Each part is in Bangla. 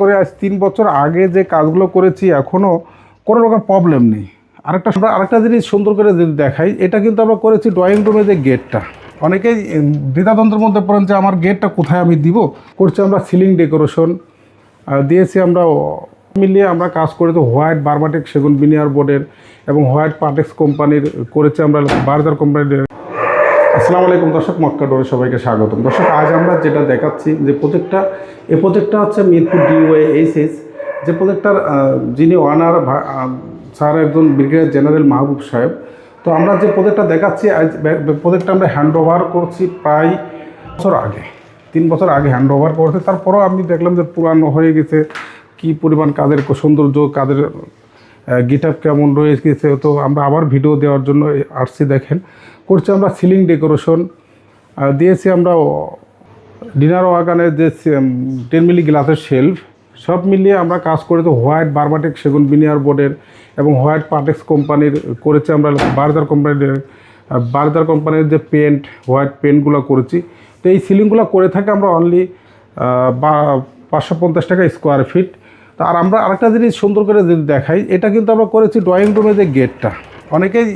করে আজ 3 বছর আগে যে কাজগুলো করেছি এখনও কোনো রকম প্রবলেম নেই। আরেকটা জিনিস সুন্দর করে যদি দেখাই, এটা কিন্তু আমরা করেছি ড্রয়িং রুমে যে গেটটা। অনেকেই দ্বিধাদ্বন্দ্বের মধ্যে পড়েন যে আমার গেটটা কোথায় আমি দিব। করছি আমরা সিলিং ডেকোরেশন দিয়েছি, আমরা মিলিয়ে আমরা কাজ করেছি হোয়াইট বার্বাটেক সেগুন বিনিয়ার বোর্ডের এবং হোয়াইট পার্টেক্স কোম্পানির করেছি আমরা বার্জার কোম্পানির। আসসালামু আলাইকুম দর্শক, মক্কা ডোরে সবাইকে স্বাগতম। দর্শক, আজ আমরা যেটা দেখাচ্ছি যে প্রজেক্টটা হচ্ছে মিরপুর DOA-HS। যে প্রজেক্টটার যিনি ওনার স্যার একজন ব্রিগেডিয়ার জেনারেল মাহবুব সাহেব। তো আমরা যে প্রজেক্টটা দেখাচ্ছি, আজ প্রজেক্টটা আমরা হ্যান্ড ওভার করছি প্রায় 3 বছর আগে হ্যান্ড ওভার করছি। তারপরেও আমি দেখলাম যে পুরানো হয়ে গেছে, কি পরিমাণ কাজের সৌন্দর্য, কাজের গেটআপ কেমন রয়ে গেছে। তো আমরা আবার ভিডিও দেওয়ার জন্য আসছি। দেখেন, করছি আমরা সিলিং ডেকোরেশন দিয়েছি আমরা ডিনার ওয়াগানের যে 10 মিলি গ্লাসের শেলফ, সব মিলিয়ে আমরা কাজ করেছি হোয়াইট বার্বাটেক সেগুন বিনিয়ার বোর্ডের এবং হোয়াইট পার্টেক্স কোম্পানির করেছি আমরা বার্জার কোম্পানির যে পেন্ট, হোয়াইট পেন্টগুলো করেছি। তো এই সিলিংগুলো করে থাকে আমরা অনলি 550 টাকা স্কোয়ার ফিট। তো আর আমরা আরেকটা জিনিস সুন্দর করে যদি দেখাই, এটা কিন্তু আমরা করেছি ড্রয়িং রুমে যে গেটটা। অনেকেই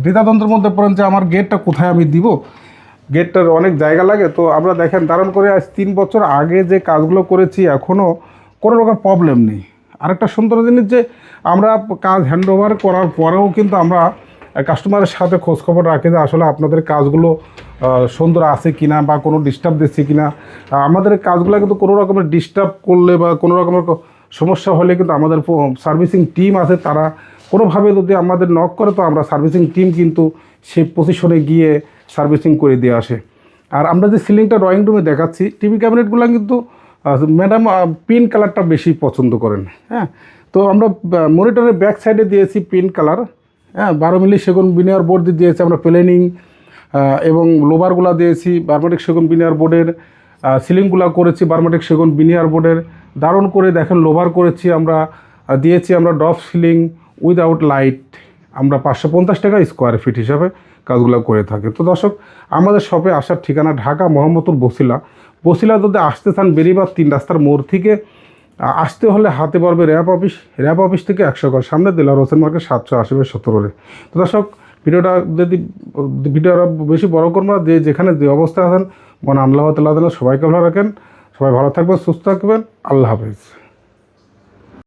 দ্বিধাদ্বন্দ্বের মধ্যে পড়েন যে আমার গেটটা কোথায় আমি দিব, গেটটার অনেক জায়গা লাগে। তো আমরা দেখেন দারুণ করে আজ 3 বছর আগে যে কাজগুলো করেছি এখনও কোনো রকম প্রবলেম নেই। আরেকটা সুন্দর জিনিস যে আমরা কাজ হ্যান্ড ওভার করার পরেও কিন্তু আমরা কাস্টমারের সাথে খোঁজখবর রাখি যে আসলে আপনাদের কাজগুলো সুন্দর আছে কিনা বা কোনো ডিস্টার্ব দিচ্ছে কিনা। আমাদের কাজগুলো কিন্তু কোনো রকমের ডিস্টার্ব করলে বা কোনো রকমের সমস্যা হলে কিন্তু আমাদের সার্ভিসিং টিম আছে, তারা কোনোভাবে যদি আমাদের নক করে তো আমরা সার্ভিসিং টিম কিন্তু সেই পজিশনে গিয়ে সার্ভিসিং করে দিয়ে আসে। আর আমরা যে সিলিংটা ড্রয়িং রুমে দেখাচ্ছি, টিভি ক্যাবিনেটগুলো কিন্তু ম্যাডাম পিঙ্ক কালারটা বেশি পছন্দ করেন। হ্যাঁ, তো আমরা মনিটরের ব্যাক সাইডে দিয়েছি পিঙ্ক কালার। হ্যাঁ, 12 মিলি সেগুন বিনিয়ার বোর্ড দিয়েছি আমরা প্লেনিং এবং লোবারগুলো দিয়েছি বার্বাটেক সেগুন বিনিয়ার বোর্ডের। সিলিংগুলো করেছি বার্বাটেক সেগুন বিনিয়ার বোর্ডের। দারুণ করে দেখেন লোভার করেছি আমরা, দিয়েছি আমরা ড্রপ সিলিং উইদাউট লাইট। আমরা 550 টাকা স্কোয়ার ফিট হিসাবে কাজগুলো করে থাকি। তো দর্শক, আমাদের শপে আসার ঠিকানা ঢাকা মোহাম্মদপুর বসিলা যদি আসতে চান বেরিবার 3 রাস্তার মোড় থেকে আসতে হলে হাতে পড়বে র্যাব অফিস থেকে 100 গজ সামনে দিলার হোসেন মার্কেট 780-17। তো দর্শক, ভিডিওটা বেশি বড় করবো না, যেখানে যে অবস্থায় আছেন মনে আল্লাহ তাআলা সবাইকে ভালো রাখেন। সবাই ভালো থাকবেন, সুস্থ থাকবেন। আল্লাহ হাফেজ।